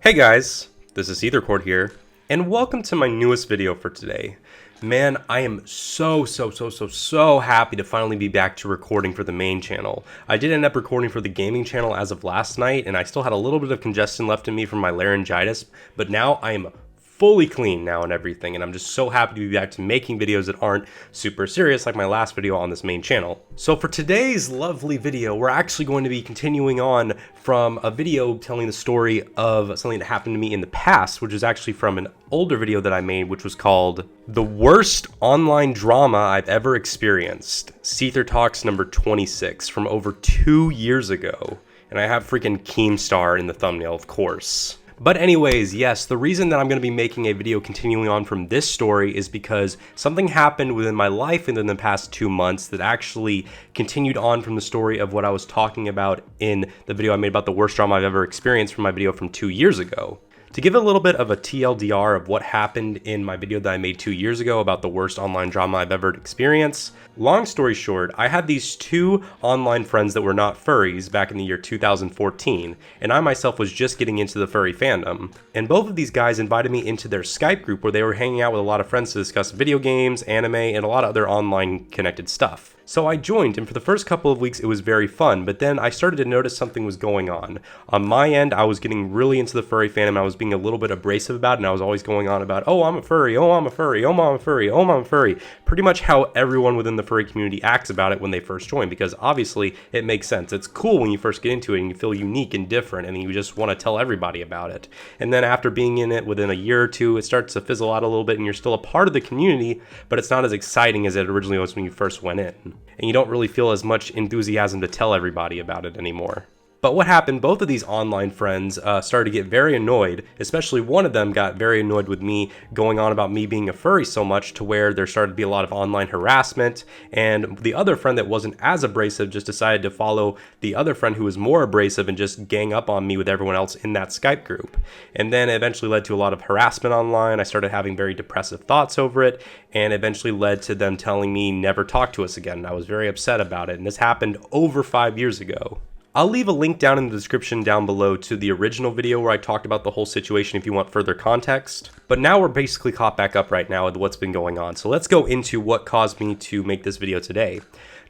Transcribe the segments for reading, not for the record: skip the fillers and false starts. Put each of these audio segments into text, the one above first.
Hey guys, this is SeetherCord here, and welcome to my newest video for today. Man, I am so happy to finally be back to recording for the main channel. I did end up recording for the gaming channel as of last night, and I still had a little bit of congestion left in me from my laryngitis, but now I am fully clean now and everything, and I'm just so happy to be back to making videos that aren't super serious like my last video on this main channel. So for today's lovely video, we're actually going to be continuing on from a video telling the story of something that happened to me in the past, which is actually from an older video that I made, which was called The Worst Online Drama I've Ever Experienced, Seether Talks number 26 from over 2 years ago. And I have freaking Keemstar in the thumbnail, of course. But anyways, yes, the reason that I'm going to be making a video continuing on from this story is because something happened within my life within the past 2 months that actually continued on from the story of what I was talking about in the video I made about the worst drama I've ever experienced from my video from 2 years ago. To give a little bit of a TLDR of what happened in my video that I made 2 years ago about the worst online drama I've ever experienced, long story short, I had these two online friends that were not furries back in the year 2014, and I myself was just getting into the furry fandom. And both of these guys invited me into their Skype group where they were hanging out with a lot of friends to discuss video games, anime, and a lot of other online connected stuff. So I joined, and for the first couple of weeks it was very fun, but then I started to notice something was going on. On my end, I was getting really into the furry fandom, and I was being a little bit abrasive about it, and I was always going on about, oh, I'm a furry, oh, I'm a furry, oh, I'm a furry, oh, I'm a furry. Pretty much how everyone within the furry community acts about it when they first join, because obviously it makes sense. It's cool when you first get into it, and you feel unique and different, and you just want to tell everybody about it. And then after being in it within a year or two, it starts to fizzle out a little bit, and you're still a part of the community, but it's not as exciting as it originally was when you first went in. And you don't really feel as much enthusiasm to tell everybody about it anymore. But what happened, both of these online friends started to get very annoyed, especially one of them got very annoyed with me going on about me being a furry so much to where there started to be a lot of online harassment, and the other friend that wasn't as abrasive just decided to follow the other friend who was more abrasive and just gang up on me with everyone else in that Skype group. And then it eventually led to a lot of harassment online. I started having very depressive thoughts over it, and eventually led to them telling me never talk to us again. And I was very upset about it, and this happened over 5 years ago. I'll leave a link down in the description down below to the original video where I talked about the whole situation if you want further context. But now we're basically caught back up right now with what's been going on. So let's go into what caused me to make this video today.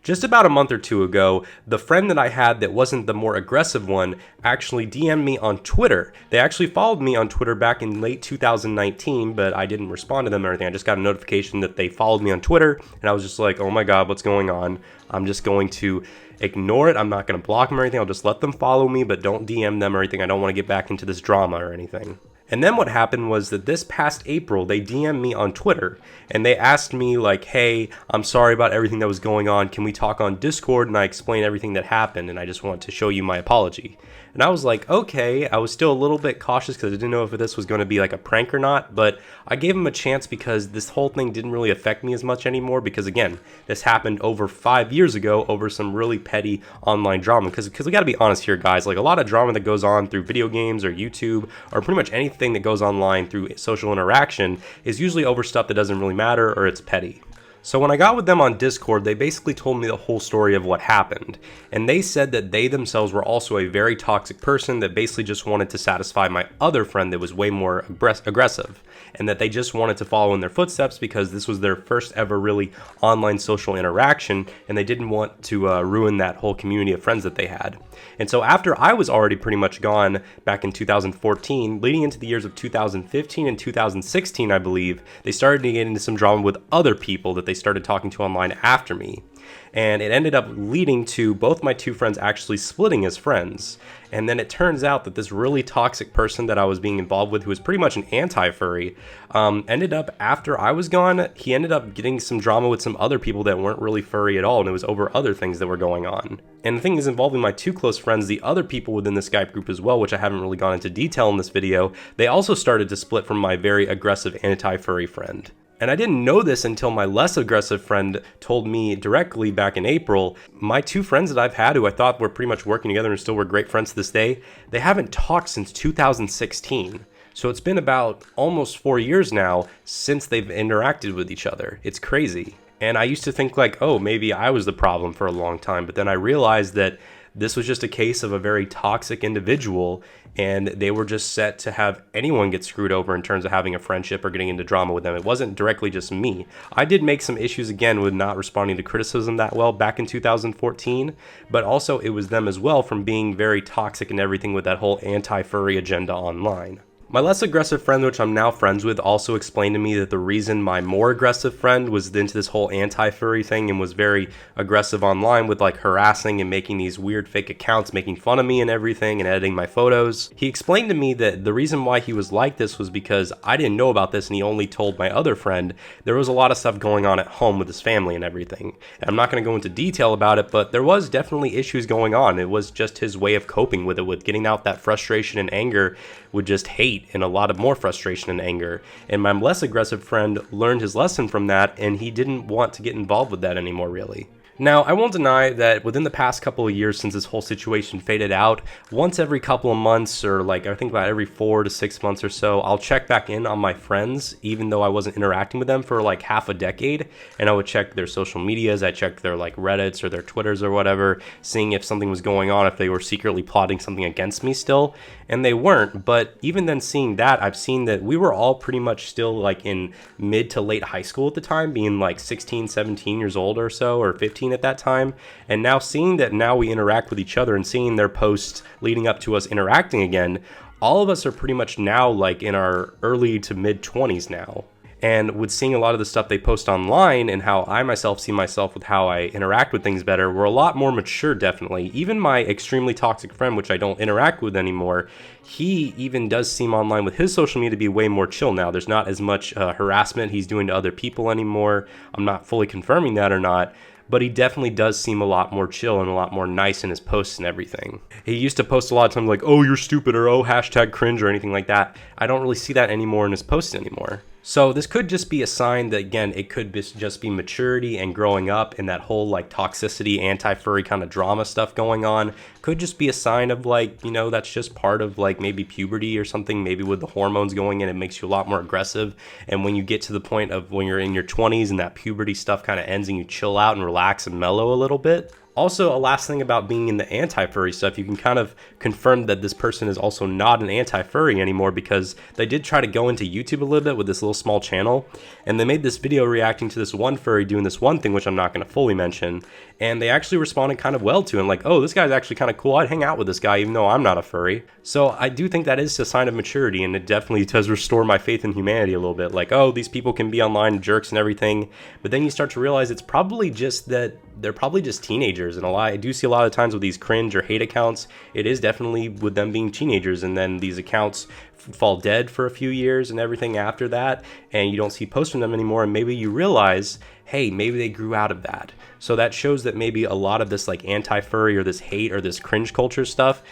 Just about a month or two ago, the friend that I had that wasn't the more aggressive one actually DM'd me on Twitter. They actually followed me on Twitter back in late 2019, but I didn't respond to them or anything. I just got a notification that they followed me on Twitter, and I was just like, oh my god, what's going on? I'm just going to ignore it. I'm not going to block them or anything. I'll just let them follow me, but don't DM them or anything. I don't want to get back into this drama or anything. And then what happened was that this past April, they DM'd me on Twitter, and they asked me like, hey, I'm sorry about everything that was going on. Can we talk on Discord? And I explained everything that happened, and I just want to show you my apology. And I was like, okay. I was still a little bit cautious because I didn't know if this was going to be like a prank or not, but I gave him a chance because this whole thing didn't really affect me as much anymore because, again, this happened over 5 years ago over some really petty online drama. Because we got to be honest here, guys, like a lot of drama that goes on through video games or YouTube or pretty much anything that goes online through social interaction is usually over stuff that doesn't really matter or it's petty. So when I got with them on Discord, they basically told me the whole story of what happened. And they said that they themselves were also a very toxic person that basically just wanted to satisfy my other friend that was way more aggressive. And that they just wanted to follow in their footsteps because this was their first ever really online social interaction, and they didn't want to ruin that whole community of friends that they had. And so after I was already pretty much gone back in 2014, leading into the years of 2015 and 2016, I believe, they started to get into some drama with other people that they started talking to online after me. And it ended up leading to both my two friends actually splitting as friends. And then it turns out that this really toxic person that I was being involved with, who was pretty much an anti-furry, ended up, after I was gone, he ended up getting some drama with some other people that weren't really furry at all, and it was over other things that were going on. And the thing is, involving my two close friends, the other people within the Skype group as well, which I haven't really gone into detail in this video, they also started to split from my very aggressive anti-furry friend. And I didn't know this until my less aggressive friend told me directly back in April. My two friends that I've had who I thought were pretty much working together and still were great friends to this day, they haven't talked since 2016. So it's been about almost 4 years now since they've interacted with each other. It's crazy. And I used to think like, oh, maybe I was the problem for a long time. But then I realized that this was just a case of a very toxic individual, and they were just set to have anyone get screwed over in terms of having a friendship or getting into drama with them. It wasn't directly just me. I did make some issues again with not responding to criticism that well back in 2014, but also it was them as well from being very toxic and everything with that whole anti-furry agenda online. My less aggressive friend, which I'm now friends with, also explained to me that the reason my more aggressive friend was into this whole anti-furry thing and was very aggressive online with like harassing and making these weird fake accounts, making fun of me and everything and editing my photos. He explained to me that the reason why he was like this was because I didn't know about this and he only told my other friend. There was a lot of stuff going on at home with his family and everything. And I'm not going to go into detail about it, but there was definitely issues going on. It was just his way of coping with it, with getting out that frustration and anger with just hate and a lot of more frustration and anger. And my less aggressive friend learned his lesson from that, and he didn't want to get involved with that anymore, really. Now, I won't deny that within the past couple of years since this whole situation faded out, once every couple of months, or like I think about every 4 to 6 months or so, I'll check back in on my friends, even though I wasn't interacting with them for like half a decade, and I would check their social medias, I checked their like Reddits or their Twitters or whatever, seeing if something was going on, if they were secretly plotting something against me still, and they weren't. But even then, seeing that, I've seen that we were all pretty much still like in mid to late high school at the time, being like 16, 17 years old or so, or 15 at that time. And now seeing that now we interact with each other and seeing their posts leading up to us interacting again, all of us are pretty much now like in our early to mid 20s now. And with seeing a lot of the stuff they post online and how I myself see myself with how I interact with things better, we're a lot more mature, definitely. Even my extremely toxic friend, which I don't interact with anymore, he even does seem online with his social media to be way more chill now. There's not as much harassment he's doing to other people anymore. I'm not fully confirming that or not, but he definitely does seem a lot more chill and a lot more nice in his posts and everything. He used to post a lot of times like, oh, you're stupid, or oh, hashtag cringe, or anything like that. I don't really see that anymore in his posts anymore. So this could just be a sign that, again, it could just be maturity and growing up, and that whole like toxicity, anti-furry kind of drama stuff going on could just be a sign of like, you know, that's just part of like maybe puberty or something. Maybe with the hormones going in, it makes you a lot more aggressive. And when you get to the point of when you're in your 20s and that puberty stuff kind of ends and you chill out and relax and mellow a little bit. Also, a last thing about being in the anti-furry stuff, you can kind of confirm that this person is also not an anti-furry anymore, because they did try to go into YouTube a little bit with this little small channel, and they made this video reacting to this one furry doing this one thing, which I'm not going to fully mention, and they actually responded kind of well to it, and like, oh, this guy's actually kind of cool, I'd hang out with this guy even though I'm not a furry. So I do think that is a sign of maturity, and it definitely does restore my faith in humanity a little bit. Like, oh, these people can be online jerks and everything, but then you start to realize it's probably just that they're probably just teenagers, and I do see a lot of times with these cringe or hate accounts, it is definitely with them being teenagers, and then these accounts fall dead for a few years and everything after that, and you don't see posts from them anymore, and maybe you realize, hey, maybe they grew out of that. So that shows that maybe a lot of this like anti-furry or this hate or this cringe culture stuff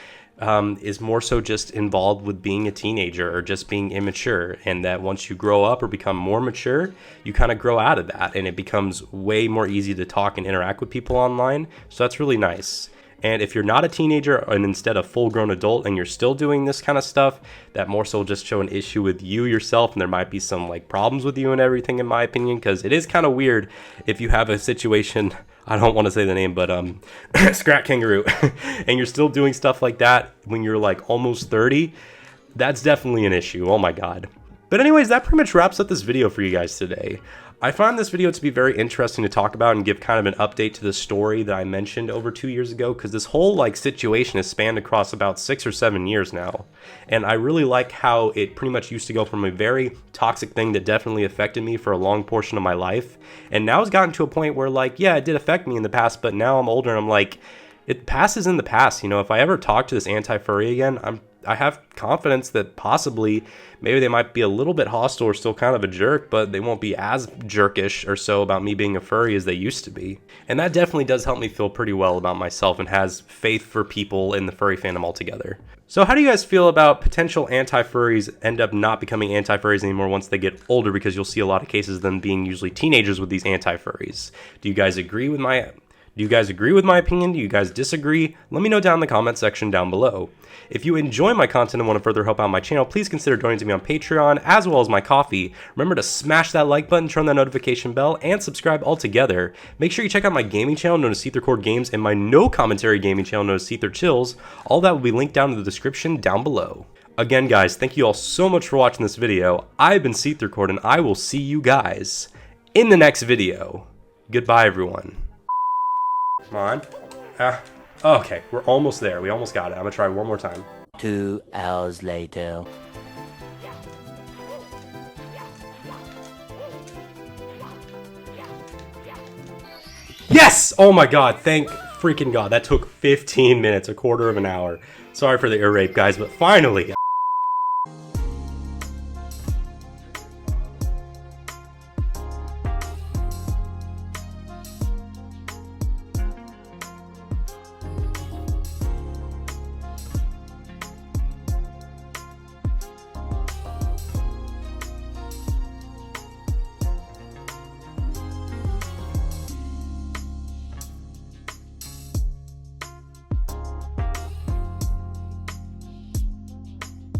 is more so just involved with being a teenager or just being immature, and that once you grow up or become more mature, you kind of grow out of that, and it becomes way more easy to talk and interact with people online. So that's really nice. And if you're not a teenager and instead a full-grown adult and you're still doing this kind of stuff, that more so will just show an issue with you yourself, and there might be some like problems with you and everything, in my opinion, because it is kind of weird if you have a situation, I don't want to say the name, but Scrat Kangaroo, and you're still doing stuff like that when you're like almost 30, that's definitely an issue. Oh my god. But anyways, that pretty much wraps up this video for you guys today. I found this video to be very interesting to talk about and give kind of an update to the story that I mentioned over 2 years ago, because this whole like situation has spanned across about 6 or 7 years now. And I really like how it pretty much used to go from a very toxic thing that definitely affected me for a long portion of my life, and now it's gotten to a point where like, yeah, it did affect me in the past, but now I'm older and I'm like, it passes in the past. You know, if I ever talk to this anti-furry again, I have confidence that possibly maybe they might be a little bit hostile or still kind of a jerk, but they won't be as jerkish or so about me being a furry as they used to be. And that definitely does help me feel pretty well about myself and has faith for people in the furry fandom altogether. So how do you guys feel about potential anti-furries end up not becoming anti-furries anymore once they get older, because you'll see a lot of cases of them being usually teenagers with these anti-furries? Do you guys agree with my Do you guys agree with my opinion? Do you guys disagree? Let me know down in the comment section down below. If you enjoy my content and want to further help out my channel, please consider donating to me on Patreon as well as my Ko-fi. Remember to smash that like button, turn that notification bell, and subscribe all together. Make sure you check out my gaming channel known as SeetherCord Games and my no commentary gaming channel known as Seether Chills. All that will be linked down in the description down below. Again guys, thank you all so much for watching this video. I've been SeetherCord and I will see you guys in the next video. Goodbye everyone. Come on. Okay, we're almost there. We almost got it. I'm gonna try one more time. 2 hours later. Yes! Oh my god, thank freaking god. That took 15 minutes, a quarter of an hour. Sorry for the ear rape, guys, but finally,